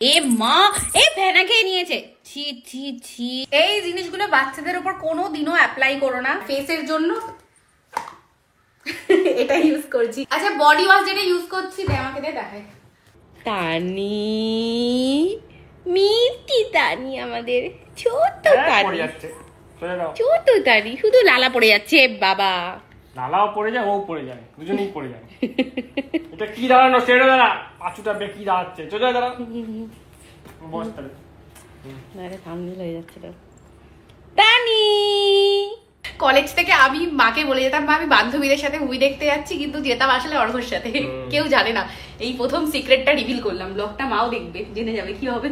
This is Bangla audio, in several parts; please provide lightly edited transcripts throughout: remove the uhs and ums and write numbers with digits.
এ মা, এ ফেনা খেয়ে নিয়েছে। ছি ছি ছি। এই জিনিসগুলো বাচ্চাদের উপর কোনোদিনও অ্যাপ্লাই করো না। ফেসের জন্য এটা ইউজ করছি। আচ্ছা, বডি ওয়াশ যেটা ইউজ করছি দে আমাকে, দে দেখাই। তানি, মিষ্টি তানি, আমাদের ছোট তানি, ছোট তানি, শুধু লালা পড়ে যাচ্ছে বাবা। লালাও পড়ে যায়, ও পড়ে যায়, দুজনেই পড়ে যায়। এটা কি দাঁড়ানো, সেটা দাঁড়া, পাঁচুটা বেকি দাঁড়াচ্ছে, চলে যায় দাঁড়া। বসতে আরে থামনেল হয়ে যাচ্ছিল। তানি, কলেজ থেকে আমি মাকে বলে যেতাম মা আমি বান্ধবীদের সাথে মুভি দেখতে যাচ্ছি, কিন্তু যেতাম আসলে অর্ঘর সাথে। কেউ জানে না। এই প্রথম সিক্রেটটা রিভিল করলাম। ব্লগটা মাও দেখবে, জেনে যাবে কি হবে।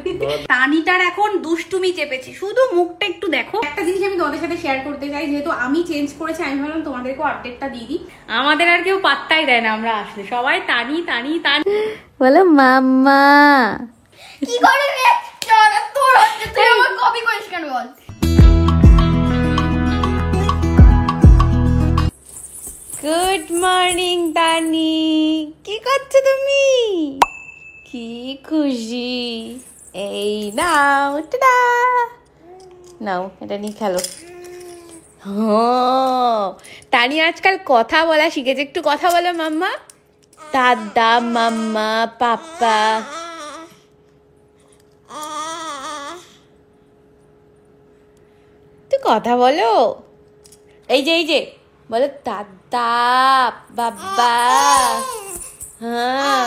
তানিটার এখন দুষ্টুমি চেপেছি, শুধু মুখটা একটু দেখো। একটা জিনিস আমি তোমাদের সাথে শেয়ার করতে চাই, যেহেতু আমি চেঞ্জ করেছি আমি ভাবলাম তোমাদেরকেও আপডেটটা দিয়ে দিই। আমাদের আর কেউ পাত্তাই দেয় না, আমরা আসলে সবাই তানি তানি তানি বলো। মাম্মা কি করে রে? তোর হচ্ছে, তুই আমার কপি করিস কেন বল? গুড মর্নিং তানি, কি করছো তুমি? কি খুশি। এই নাও, টাটা। নাও, এটা নিয়ে খেলো। তানি আজকাল কথা বলা শিখেছে। একটু কথা বলো মাম্মা। দাদা, মাম্মা, পাপা। তুই কথা বলো। এই যে বলো দাদা, বাবা। হ্যাঁ,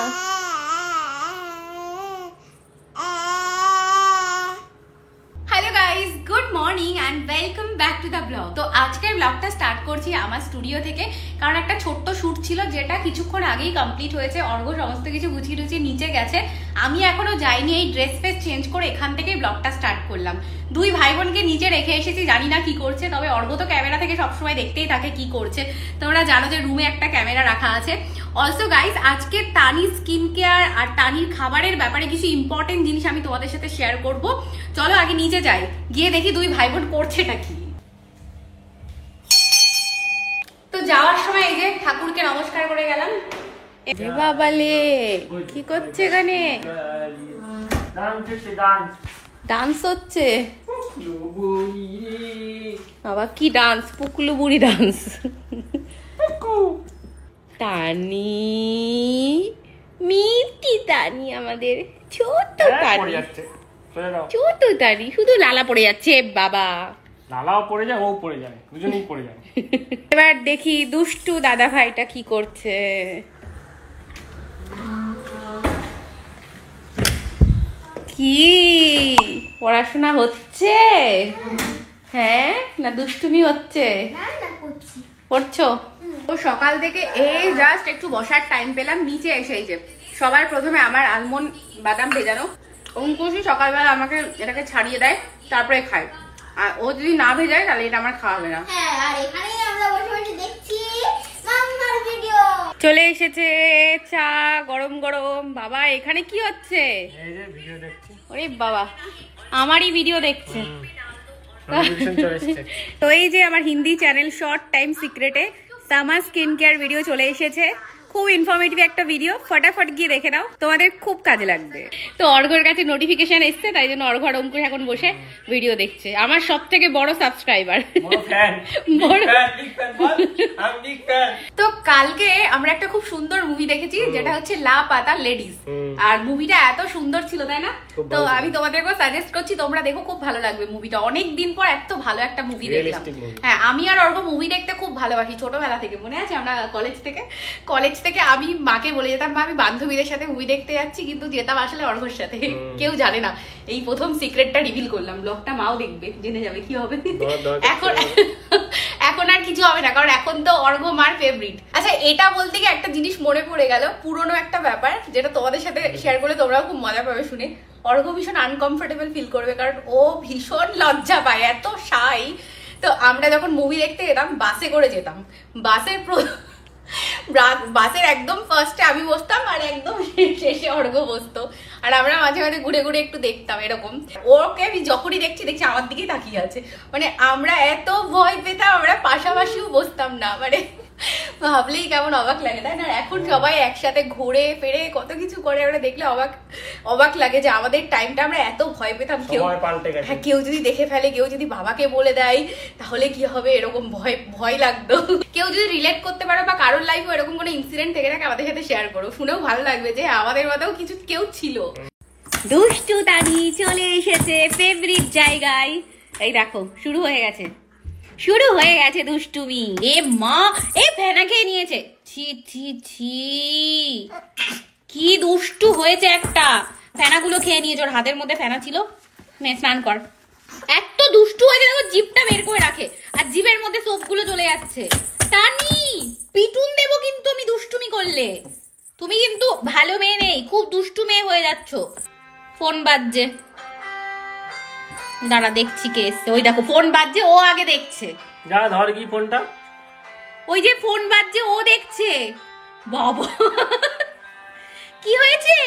hello guys, good morning and welcome back to the blog. তো আজকের ব্লগটা স্টার্ট করছি আমার স্টুডিও থেকে, কারণ একটা ছোট্ট শ্যুট ছিল যেটা কিছুক্ষণ আগেই কমপ্লিট হয়েছে। অর্ঘ সমস্ত কিছু গুছিয়ে টুছিয়ে নিচে গেছে, আমি এখনো যাইনি। এই ড্রেস ফেস চেঞ্জ করে এখান থেকেই ব্লগটা স্টার্ট করলাম। দুই ভাই বোনকে নিচে রেখে এসেছি, জানি না কি করছে, তবে অর্ঘ তো ক্যামেরা থেকে সবসময় দেখতেই থাকে কি করছে। তোমরা জানো যে রুমে একটা ক্যামেরা রাখা আছে। অলসো গাইস, আজকে তানির স্কিন কেয়ার আর তানির খাবারের ব্যাপারে কিছু ইম্পর্টেন্ট জিনিস আমি তোমাদের সাথে শেয়ার করব। চলো আগে নিচে যাই, গিয়ে দেখি দুই ভাই বোন করছেটা কি। তো যাওয়ার সময় এই যে ঠাকুরকে নমস্কার করে গেলাম। বাবালে, কি করছে এখানে? ডান্স হচ্ছে বাবা। কি ডান্স? পুকলু বুড়ি ডান্স। তানি, মিষ্টি তানি, আমাদের ছোট তানি, ছোট তানি, শুধু লালা পড়ে যাচ্ছে বাবা। লালাও পড়ে যায়, ও পড়ে যায়, দুজনেই পড়ে যায়। এবার দেখি দুষ্টু দাদা ভাইটা কি করছে। কি পড়াশোনা হচ্ছে? হ্যাঁ না দুষ্টুমি হচ্ছে? পড়ছো? তো সকাল থেকে এই জাস্ট একটু বসার টাইম পেলাম, নিচে এসে এই যে সবার প্রথমে আমার আলমন্ড বাদাম ভেজানো অঙ্কুশই সকালবেলা আমাকে এটাকে ছাড়িয়ে দেয়, তারপরে খায়। আর ও যদি না ভেজায় তাহলে এটা আমার খাওয়া হবে না। হ্যাঁ, আর এখানেই আমরা বসে বসে দেখছি মাম্মার ভিডিও। চলে এসেছে চা গরম গরম। বাবা এখানে কি হচ্ছে? এই যে ভিডিও দেখছি। ওরে বাবা, আমারই ভিডিও দেখছে। তো এই যে আমার হিন্দি চ্যানেল শর্ট টাইম সিক্রেটে সামার স্কিন কেয়ার ভিডিও চলে এসেছে। খুব ইনফরমেটিভ একটা ভিডিও, ফটাফট গিয়ে দেখে নাও, তোমাদের খুব কাজে লাগবে। তো অর্ঘর কাছে নোটিফিকেশন এসছে, তাই জন্য অর্ঘ আর অঙ্কুশ এখন বসে ভিডিও দেখছে। আমার সব থেকে বড় সাবস্ক্রাইবার। তো কালকে আমরা একটা খুব সুন্দর মুভি দেখেছি, যেটা হচ্ছে লা পাতা লেডিস। আর মুভিটা এত সুন্দর ছিল, তাই না? তো আমি তোমাদেরকে সাজেস্ট করছি, তোমরা দেখো, খুব ভালো লাগবে মুভিটা। অনেক দিন পর এত ভালো একটা মুভি দেখলাম। হ্যাঁ, আমি আর অর্ঘ মুভি দেখতে খুব ভালোবাসি ছোটবেলা থেকে। মনে আছে আমরা কলেজ থেকে আমি মাকে বলে যেতাম মা আমি বান্ধবীদের সাথে মুভি দেখতে যাচ্ছি, কিন্তু যেতাম আসলে অর্ঘর সাথে। কেউ জানে না। এই প্রথম সিক্রেটটা রিভিল করলাম। ব্লগটা মাও দেখবে, জেনে যাবে কি হবে। এখন আর কিছু হবে না, কারণ এখন তো অর্ঘ মার ফেভারিট। আচ্ছা, এটা বলতে গিয়ে একটা জিনিস মনে পড়ে গেল, পুরনো একটা ব্যাপার, যেটা তোমাদের সাথে শেয়ার করলে তোমরাও খুব মজা পাবে শুনে। অর্ঘ ভীষণ আনকমফোর্টেবল ফিল করবে, কারণ ও ভীষণ লজ্জা পায়, এত শাই। তো আমরা যখন মুভি দেখতে যেতাম, বাসে করে যেতাম। বাসের একদম ফার্স্টে আমি বসতাম আর একদম শেষে অর্ঘ বসতো। আর আমরা মাঝে মাঝে ঘুরে ঘুরে একটু দেখতাম এরকম। ওকে আমি যখনই দেখছি আমার দিকেই তাকিয়ে আছে। মানে আমরা এত ভয় পেতাম, আমরা পাশাপাশিও বসতাম না। মানে ভাবলেই কেমন অবাক লাগে তাই না? এখন সবাই একসাথে ঘুরে ফেরে কত কিছু করে, আমরা দেখলে অবাক লাগে যে আমাদের টাইমটা আমরা এত ভয় পেতাম। কেউ হ্যাঁ, কেউ যদি দেখে ফেলে, কেউ যদি বাবাকে বলে দেয় তাহলে কি হবে, এরকম ভয় লাগতো। কেউ যদি রিলেট করতে পারো বা কারোর লাইফে এরকম কোনো ইনসিডেন্ট থেকে থাকে আমাদের সাথে শেয়ার করো, শুনেও ভালো লাগবে যে আমাদের মধ্যেও কিছু কেউ ছিল। দুষ্টু তানি চলে এসেছে ফেভারিট জায়গায়। এই দেখো শুরু হয়ে গেছে দুষ্টুমি। এ মা, এ ফেনা খেয়ে নিয়েছে। ছি ছি ছি, কি দুষ্টু হয়েছে একটা। ফেনাগুলো খেয়ে নিয়েছে, ওর হাতের মধ্যে ফেনা ছিল। নে স্নান কর। এত দুষ্টু হয়েছে দেখো, জিভটা বের করে রাখে আর জিভের মধ্যে সোপগুলো চলে যাচ্ছে। তানি পিটুন দেবো কিন্তু আমি দুষ্টুমি করলে। তুমি কিন্তু ভালো মেয়ে নেই, খুব দুষ্টু মেয়ে হয়ে যাচ্ছ। ফোন বাজছে, দাঁড়া দেখছি কে এসছে। ওই দেখো ফোন বাজছে, ও আগে দেখছে। যা ধর কি ফোনটা, ওই যে ফোন বাজছে ও দেখছে। বাবা কি হয়েছে,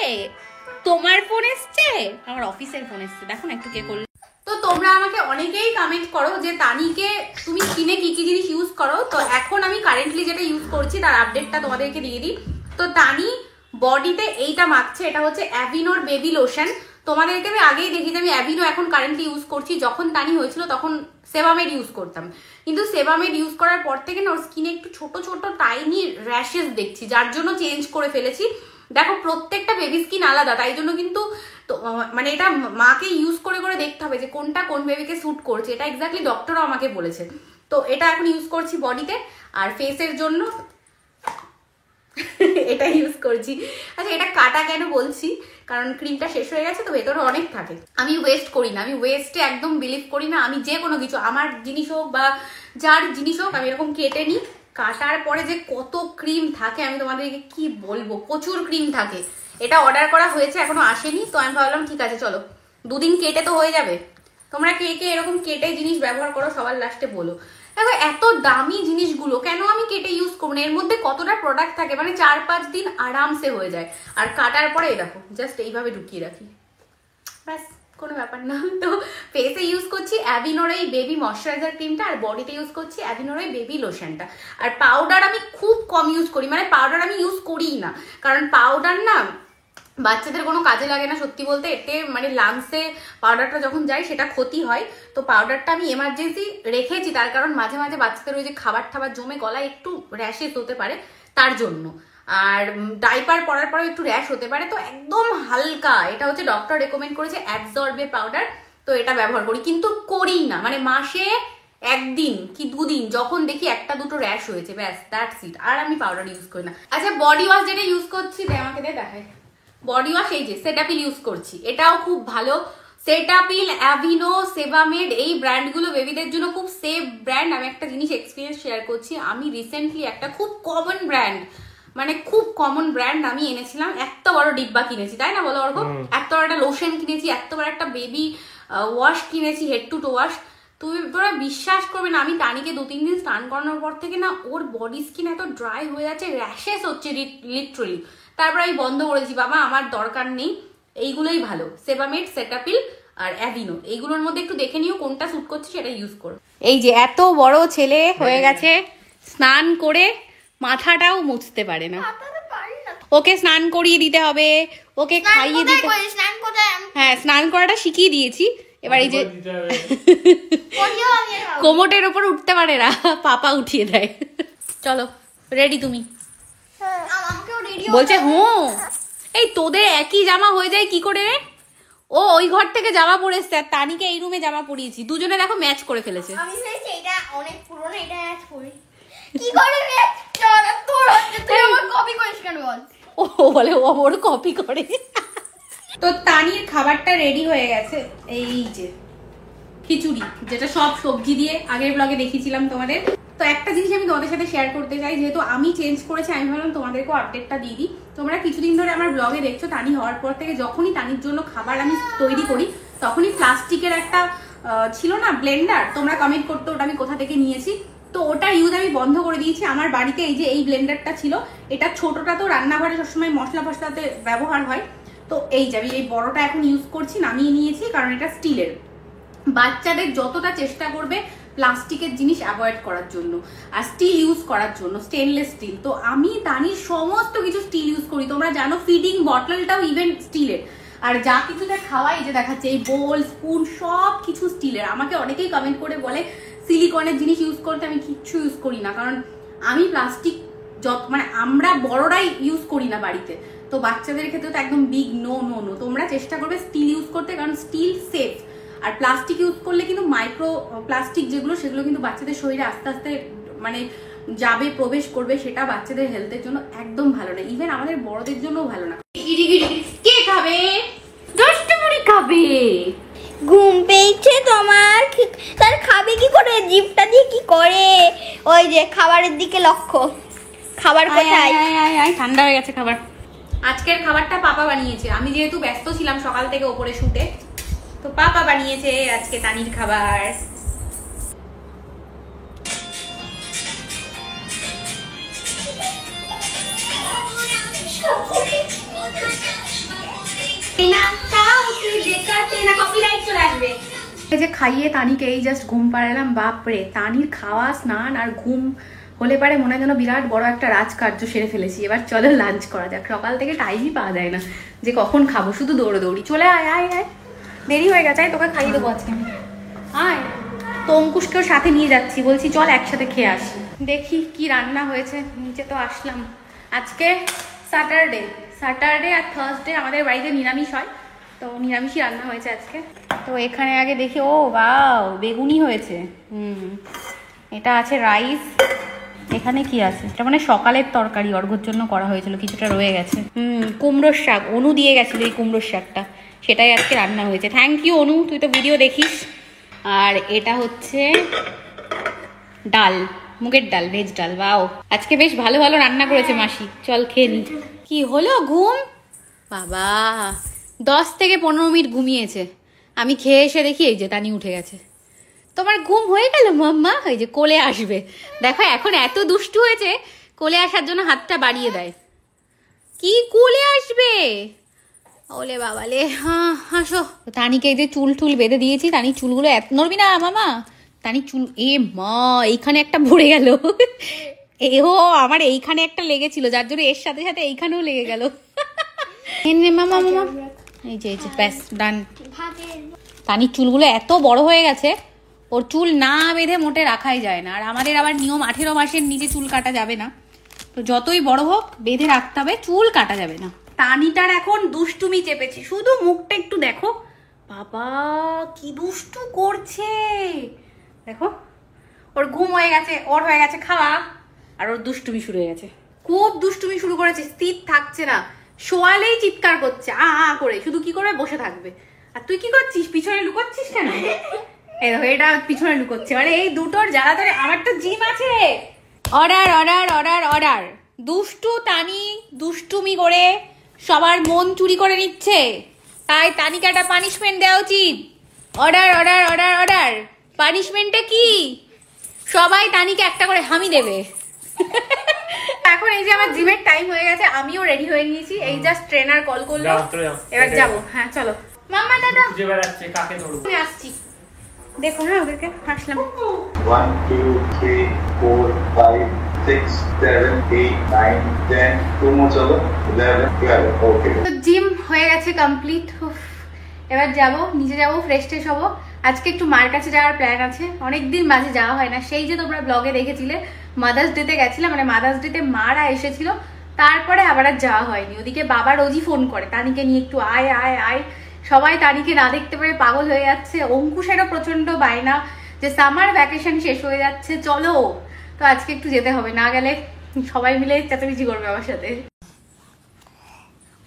তোমার ফোন এসছে? আমার অফিসের ফোন এসছে, দেখো না একটু কে করলো। তো তোমরা আমাকে অনেকেই কমেন্ট করো যে তানিকে তুমি স্কিনে কি কি জিনিস ইউজ করো। তো এখন আমি কারেন্টলি যেটা ইউজ করছি তার আপডেটটা তোমাদেরকে দিয়ে দিই। তো তানি বডিতে এইটা মাখছে, এটা হচ্ছে অ্যাভিনোর বেবি লোশন। তোমাদেরকে আমি আগেই দেখি যে আমি অ্যাভিনো এখন কারেন্টলি ইউজ করছি। যখন তানি হয়েছিল তখন সেবামেড ইউজ করতাম, কিন্তু সেবামেড ইউজ করার পর থেকে না ওর স্কিনে একটু ছোট ছোট টাইনি র্যাশেস দেখছি, যার জন্য চেঞ্জ করে ফেলেছি। দেখো প্রত্যেকটা বেবি স্কিন আলাদা, তাই জন্য কিন্তু মানে এটা মাকে ইউজ করে করে দেখতে হবে যে কোনটা কোন বেবিকে স্যুট করছে। এটা এক্স্যাক্টলি ডক্টরও আমাকে বলেছে। তো এটা এখন ইউজ করছি বডিতে, আর ফেসের জন্য এটা ইউজ করছি। আচ্ছা এটা কাটা কেন বলছি, কারণ ক্রিমটা শেষ হয়ে গেছে তো ভেতরে অনেক থাকে। আমি ওয়েস্ট করি না, আমি ওয়েস্টে একদম বিলিভ করি না। আমি যে কোনো কিছু, আমার জিনিস হোক বা যার জিনিস হোক, আমি এরকম কেটে নিই। কাটার পরে যে কত ক্রিম থাকে আমি তোমাদেরকে কি বলবো, প্রচুর ক্রিম থাকে। এটা অর্ডার করা হয়েছে, এখনো আসেনি। তো আমি ভাবলাম ঠিক আছে চলো দুদিন কেটে তো হয়ে যাবে। তোমরা কে কে এরকম কেটে জিনিস ব্যবহার করো সবার লাস্টে বলো। দেখো এত দামি জিনিসগুলো কেন আমি কেটে ইউজ করবো না? এর মধ্যে কতটা প্রোডাক্ট থাকে, মানে 4-5 দিন আরামসে হয়ে যায়। আর কাটার পরে দেখো জাস্ট এইভাবে ঢুকিয়ে রাখি, ব্যাস কোনো ব্যাপার না। তো ফেসে ইউজ করছি অ্যাভিনোর এই বেবি ময়শ্চারাইজার ক্রিমটা, আর বডিতে ইউজ করছি অ্যাভিনোর এই বেবি লোশনটা। আর পাউডার আমি খুব কম ইউজ করি, মানে পাউডার আমি ইউজ করিই না, কারণ পাউডার না বাচ্চাদের কোনো কাজে লাগে না সত্যি বলতে। এতে মানে লাংসে পাউডারটা যখন যায় সেটা ক্ষতি হয়। তো পাউডারটা আমি এমার্জেন্সি রেখেছি, তার কারণ মাঝে মাঝে বাচ্চাদের ওই যে খাবার টাবার জমে গলায় একটু র্যাশেস হতে পারে তার জন্য, আর ডাইপার পরার পরে একটু র্যাশ হতে পারে। তো একদম হালকা, এটা হচ্ছে ডক্টর রেকমেন্ড করেছে অ্যাবজর্বে পাউডার, তো এটা ব্যবহার করি, কিন্তু করি না। মানে মাসে 1 দিন কি 2 দিন যখন দেখি 1-2 র্যাশ হয়েছে, ব্যাস দ্যাটস ইট। আর আমি পাউডার ইউজ করি না। আচ্ছা বডি ওয়াশ যেটা ইউজ করছি আমাকে দেখায়। বডি ওয়াশ এই যে সেটাপিল ইউজ করছি, এটাও খুব ভালো। সেটাপিল, অ্যাভিনো, সেবামেড এই ব্র্যান্ডগুলো বেবিদের জন্য খুব সেফ ব্র্যান্ড। আমি একটা জিনিস এক্সপিরিয়েন্স শেয়ার করছি। আমি রিসেন্টলি একটা খুব কমন ব্র্যান্ড, মানে খুব কমন ব্র্যান্ড আমি এনেছিলাম। এত বড় ডিব্বা কিনেছি, তাই না বলো অর্ঘ? এত বড় একটা লোশন কিনেছি, এত বড় একটা বেবি ওয়াশ কিনেছি, হেড টু টো ওয়াশ। তোরা বিশ্বাস করবে না, আমি তানিকে 2-3 দিন স্নান করানোর পর থেকে না ওর বডি স্কিন এত ড্রাই হয়ে যাচ্ছে, র্যাশেস হচ্ছে লিটারালি। তারপর আমি বন্ধ করেছি, বাবা আমার দরকার নেই, এইগুলোই ভালো। সেবামেড, সেটাপিল আর অ্যাভিনো, এইগুলোর মধ্যে একটু দেখে নিও কোনটা স্যুট করছে সেটা ইউজ করো। এই যে এত বড় ছেলে হয়ে গেছে, স্নান করে মাথাটাও মুছতে পারে না। ওকে স্নান করিয়ে দিতে হবে, ওকে খাইয়ে দিতে। হ্যাঁ স্নান করাটা শিখিয়ে দিয়েছি। এবার এই যে কোমরের উপর উঠতে পারে না, পাপা উঠিয়ে দেয়। চলো রেডি তুমি? বলছে হুম। এই তোদের একই জামা হয়ে যায় কি করে রে? ও ওই ঘর থেকে জামা পরেছে আর তানিকে এই রুমে জামা পরিয়েছি, দুজনে দেখো ম্যাচ করে ফেলেছে। আমি ভেবেছি এটা অনেক পুরনো, এটা ম্যাচ করি। কি করে ম্যাচ করা তোর হচ্ছে, তুই আমার কপি করিস কেন বল? ও বলে ও ওর কপি করে। তো তানির খাবারটা রেডি হয়ে গেছে, এই যে খিচুড়ি, যেটা সব সবজি দিয়ে আগের ব্লগে দেখিয়েছিলাম তোমাদের। তো একটা জিনিস আমি তোমাদের সাথে শেয়ার করতে চাই, যেহেতু আমি চেঞ্জ করেছি আমি ভাবলাম তোমাদেরকেও আপডেটটা দিয়ে দিই। তোমরা কিছুদিন ধরে আমার ব্লগে দেখছো তানি হওয়ার পর থেকে যখনই তানির জন্য খাবার আমি তৈরি করি তখনই প্লাস্টিকের একটা ছিল না ব্লেন্ডার, তোমরা কমেন্ট করতে ওটা আমি কোথা থেকে নিয়েছি। তো ওটা ইউজ আমি বন্ধ করে দিয়েছি। আমার বাড়িতে এই যে এই ব্লেন্ডারটা ছিল, এটা ছোটটা তো রান্নাঘরে সবসময় মশলা ফসলাতে ব্যবহার হয়। তো এই যে আমি এই বড়টা এখন ইউজ করছি, নামিয়ে নিয়েছি কারণ এটা স্টিলের। বাচ্চাদের যতটা চেষ্টা করবে প্লাস্টিকের জিনিস অ্যাভয়েড করার জন্য আর স্টিল ইউজ করার জন্য, স্টেনলেস স্টিল। তো আমি তানির সমস্ত কিছু স্টিল ইউজ করি, তোমরা জানো ফিডিং বটলটাও ইভেন স্টিলের, আর যা কিছুতে খাওয়াই যে দেখাচ্ছে এই বোল স্পুন সব কিছু স্টিলের। আমাকে অনেকেই কমেন্ট করে বলে সিলিকনের জিনিস ইউজ করতে, আমি কিচ্ছু ইউজ করি না, কারণ আমি প্লাস্টিক মানে আমরা বড়রাই ইউজ করি না বাড়িতে, তো বাচ্চাদের ক্ষেত্রে তো একদম বিগ নো নো নো। তোমরা চেষ্টা করবে স্টিল ইউজ করতে, কারণ স্টিল সেফ। আর প্লাস্টিক ইউজ করলে কিন্তু মাইক্রো প্লাস্টিক যেগুলো সেগুলো কিন্তু বাচ্চাদের শরীরে আস্তে আস্তে মানে যাবে, প্রবেশ করবে, সেটা বাচ্চাদের হেলথের জন্য একদম ভালো না, ইভেন আমাদের বড়দের জন্যও ভালো না। কে খাবে? দশটা মুড়ি খাবে। ঘুম পেয়েছে তোমার? তার খাবে কি করে? জিভটা দিয়ে কি করে? ওই যে খাবারের দিকে লক্ষ্য। খাবার কোথায়? ঠান্ডা হয়ে গেছে খাবার। আজকের খাবারটা পাপা বানিয়েছে, আমি যেহেতু ব্যস্ত ছিলাম সকাল থেকে ওপরে শুটে, তো পাপা বানিয়েছে আজকে তানির খাবার। যে খাইয়ে তানিকে এই জাস্ট ঘুম পাড়ালাম, বাপরে তানির খাওয়া স্নান আর ঘুম হলে পারে মনে হয় যেন বিরাট বড় একটা রাজকার্য সেরে ফেলেছি। এবার চলো লাঞ্চ করা যাক। সকাল থেকে টাইমই পাওয়া যায় না যে কখন খাবো, শুধু দৌড়ি। চলে আয় আয় আয়, দেরি হয়ে গেছে, তোকে খাইয়ে দেবো আজকে। আয়, তো অঙ্কুশকেও সাথে নিয়ে যাচ্ছি, বলছি চল একসাথে খেয়ে আসি। দেখি কি রান্না হয়েছে। নিচে তো আসলাম, আজকে স্যাটারডে আর থার্সডে আমাদের বাড়িতে নিরামিষ হয়, তো নিরামিষই রান্না হয়েছে আজকে। তো এখানে আগে দেখি, ও বাও বেগুনি হয়েছে, এটা আছে রাইস। এখানে কি আছে? এটা মানে সকালের তরকারি, অর্ঘ্যর জন্য করা হয়েছিল, কিছুটা রয়ে গেছে। কুমড়োর শাক, অনু দিয়ে গেছিল এই কুমড়োর শাকটা, সেটাই আজকে রান্না হয়েছে। থ্যাংক ইউ অনু, তুই তো ভিডিও দেখিস। আর এটা হচ্ছে ডাল, মুগের ডাল, ভেজ ডাল। বাও, আজকে বেশ ভালো ভালো রান্না করেছে মাসি। চল খেয়ে নি। কি হলো ঘুম? বাবা 10 থেকে 15 মিনিট ঘুমিয়েছে। আমি খেয়ে এসে দেখি এই যে তানি উঠে গেছে। তোমার ঘুম হয়ে গেল মাম্মা? ওই যে কোলে আসবে, দেখো এখন এত দুষ্টু হয়েছে, কোলে আসার জন্য হাতটা বাড়িয়ে দেয়। কি কোলে আসবে? ওলে বাবালে, হ্যাঁ হাসো। তানিকে এই যে চুল টুল বেঁধে দিয়েছি, তানি চুলগুলো এত নড়বি না মামা। তানি চুল, এ মা এইখানে একটা ভরে গেল। ও আমার এইখানে একটা লেগেছিল, যার জন্য এর সাথে সাথে এইখানেও লেগে গেল। মামা মামা, এই যে ব্যাস ডান। তানির চুলগুলো এত বড় হয়ে গেছে, ওর চুল না বেঁধে মোটে রাখাই যায় না। আর আমাদের আবার নিয়ম 18 মাসের নিচে চুল কাটা যাবে না, তো যতই বড় হোক বেঁধে রাখতে হবে, চুল কাটা যাবে না। তানিটার এখন দুষ্টুমি চেপেছি, শুধু মুখটা একটু দেখো, বাবা কি দুষ্টু করছে দেখো। ওর ঘুম হয়ে গেছে, ওর হয়ে গেছে খাওয়া, আর ওর দুষ্টুমি শুরু হয়ে গেছে। খুব দুষ্টুমি শুরু করেছে, স্থির থাকছে না, শোয়ালেই চিৎকার করছে আ আ করে, শুধু কি করে বসে থাকবে। আর তুই কি করছিস? পিছনে লুকোচ্ছিস কেন? এটা পিছনে লুকোচ্ছে, মানে এই দুটোর জ্বালা ধরে। আমার তো জিম আছে। Order order order order. দুষ্টু তানি দুষ্টুমি করে সবার মন চুরি করে নিচ্ছে, তাই তানিকে একটা পানিশমেন্ট দেওয়া উচিত। Order order order order. পানিশমেন্টে কি? সবাই তানিকে একটা করে হামি দেবে। এখন এই যে আমার জিমের টাইম হয়ে গেছে, আমিও রেডি হয়ে নিয়েছি, এই জাস্ট ট্রেনার কল করলো, এবার যাবো। হ্যাঁ চলো মাম্মা দাদা, খুঁজে বেড়াচ্ছে কাকে ধরবো। আমি আসছি, দেখো হ্যাঁ ওদেরকে। আসলাম। 1 2 3 4 5 6 7 8 9 10 2 more চলো 11 12 ওকে। তো জিম হয়ে গেছে কমপ্লিট। এবার যাবো নিচে, যাবো ফ্রেশ ট্রেশ হবো। আজকে একটু মার কাছে যাওয়ার প্ল্যান আছে, অনেকদিন মাঝে যাওয়া হয় না। সেই যে তোমরা ব্লগে দেখেছিলে মাদার্স ডেতে গেছিলাম, মানে মাদার্স ডেতে মারা এসেছিল, তারপরে আবার আর যাওয়া হয়নি। ওদিকে বাবা রোজই ফোন করে তানিকে নিয়ে একটু আয় আয় আয়, সবাই তানিকে না দেখতে পেরে পাগল হয়ে যাচ্ছে। অঙ্কুশেরও প্রচন্ড বায়না যে সামার ভ্যাকেশন শেষ হয়ে যাচ্ছে চলো, তো আজকে একটু যেতে হবে, না গেলে সবাই মিলে চেঁচামেচি করবে আমার সাথে।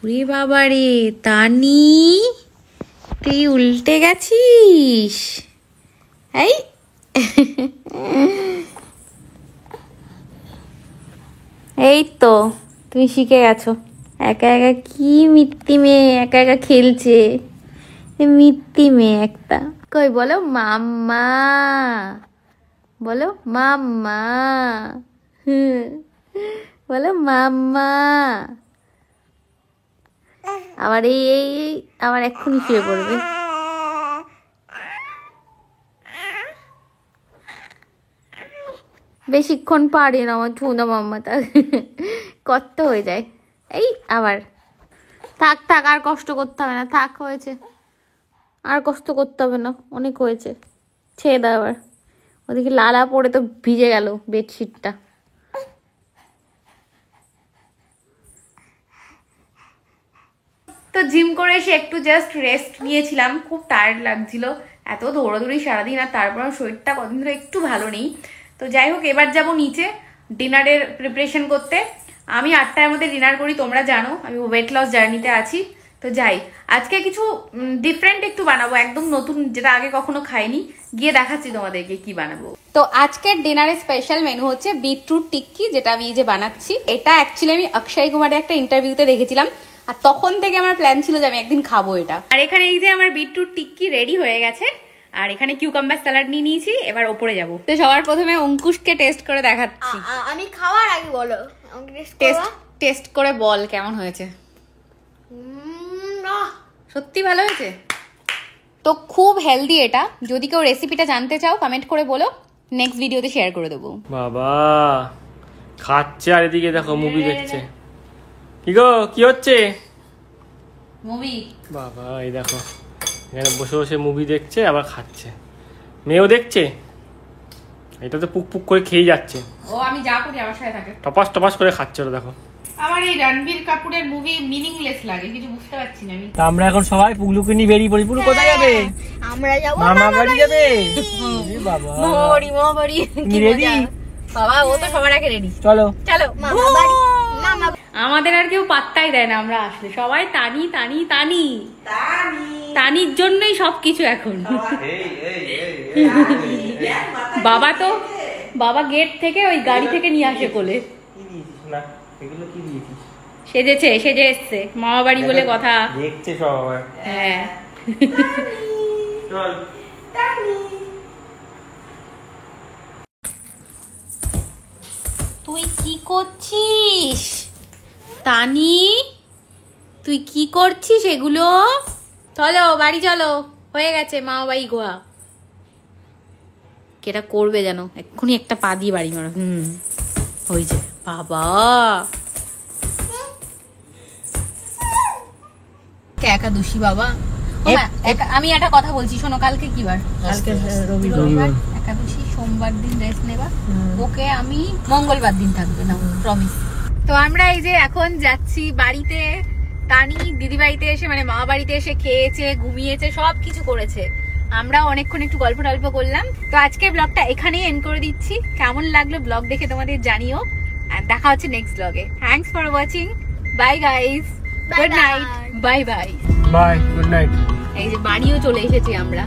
ওরে বাবা রে তানি, তুই উল্টে গেছিস। এই এই তো তুমি শিখে গেছো। একা একা কি মিত্তি মেয়ে, একা একা খেলছে, মিত্তি মেয়ে একটা। কই বলো মাম্মা, বলো মাম্মা, বলো মাম্মা। আবার এই আবার এক্ষুনি শুয়ে পড়বে। বেশিক্ষণ পারে না আমার চুনা মাম্মাটা, কত হয়ে যায়। এই আবার থাক থাক, আর কষ্ট করতে হবে না, থাক হয়েছে, আর কষ্ট করতে হবে না, অনেক হয়েছে, ছেড়ে দাও আবার। ওদিকে লালা পড়ে তো ভিজে গেল বেডশিটটা। তো জিম করে এসে একটু জাস্ট রেস্ট নিয়েছিলাম, খুব টায়ার্ড লাগছিল, এত দৌড়াদৌড়ি সারাদিন, আর তারপর শরীরটা কদিন ধরে একটু ভালো নেই। তো যাই হোক, এবার যাব নিচে ডিনারের প্রিপারেশন করতে। আমি 8টার মধ্যে ডিনার করি, তোমরা জানো আমি ওয়েট লস জার্নিতে আছি। তো যাই, আজকে কিছু ডিফারেন্ট একটু বানাবো, একদম নতুন, যেটা আগে কখনো খাইনি, গিয়ে দেখাচ্ছি তোমাদেরকে কি বানাবো। তো আজকের ডিনারের স্পেশাল মেনু হচ্ছে বিটরুট টিক্কি, যেটা আমি এই যে বানাচ্ছি। এটা অ্যাকচুয়ালি আমি অক্ষয় কুমারের একটা ইন্টারভিউতে দেখেছিলাম, আর তখন থেকে আমার প্ল্যান ছিল যে আমি একদিন খাবো এটা। আর এখানে এই যে আমার বিটরুট টিক্কি রেডি হয়ে গেছে, আর এখানে কিউকাম্বার স্যালাড নিয়ে নিয়েছি, এবার ওপরে যাব। তো সবার প্রথমে অঙ্কুশকে টেস্ট করে দেখাচ্ছি। আমি খাওয়ার আগে বলো, টেস্ট করে বল কেমন হয়েছে। সত্যি ভালো হয়েছে তো, খুব হেলদি এটা। যদি কেউ রেসিপিটা জানতে চাও কমেন্ট করে বলো, নেক্সট ভিডিওতে শেয়ার করে দেবো। বাবা খাচ্ছে আর এদিকে দেখো মুভি দেখছে। কি গো কি হচ্ছে? মুভি। বাবা এই দেখো এখানে বসে বসে মুভি দেখছে আবার খাচ্ছে, মেয়েও দেখছে। এটা তো পুক পুক করে খেয়ে যাচ্ছে, ও আমি যা করি আমার সাথে থাকে, টপাস টপাস করে খাচ্ছে ওরা দেখো। আমার এই রণবীর কাপুরের মুভি মিনিংলেস লাগে, কিছু বুঝতে পারছি না আমি। আমরা এখন সবাই পুগলুকে নিয়ে বেরিয়ে পড়ি। পুগলু কোথায় যাবে? আমরা যাবো মামা বাড়ি যাবে। বাবা মামাবাড়ি কি রেডি? বাবা ও তো সবার আগে রেডি। চলো চলো মামা বাড়ি। মামা আমাদের আর কেউ পাত্তাই দেয় না, আমরা আসলে সবাই টানি টানি টানি টানির জন্যই সবকিছু এখন। বাবা গেট থেকে ওই গাড়ি থেকে নিয়ে আসে কোলে। সেজে এসছে মামা বাড়ি বলে কথা, দেখছে সবাই। হ্যাঁ তুই কি করছিস তানি? তুই কি করছিস এগুলো? চলো বাড়ি চলো, হয়ে গেছে মামা বাড়ি গোয়া। কেটা করবে যেন এক্ষুনি একটা পা দিয়ে বাড়ি মারো। ওই যে বাবা একাদশী বাবা। আমি একটা কথা বলছি শোনো, কালকে কি বার? কালকে রবিবার, একাদশী, সোমবার দিন রেস্ট নেবা, ওকে আমি মঙ্গলবার দিন থাকবে না, প্রমিস। তো আমরা এই যে এখন যাচ্ছি বাড়িতে। তানি দিদি বাড়িতে এসে মানে মা বাড়িতে এসে খেয়েছে, ঘুমিয়েছে, সব কিছু করেছে। আমরা অনেকক্ষণ একটু গল্প টল্প করলাম। তো আজকের ব্লগটা এখানেই এন্ড করে দিচ্ছি। কেমন লাগলো ব্লগ দেখে তোমাদের জানিও, আর দেখা হচ্ছে নেক্সট ব্লগে। Thanks for watching, bye guys, good night, bye bye bye, good night. এই যে বাড়িও চলে এসেছি আমরা।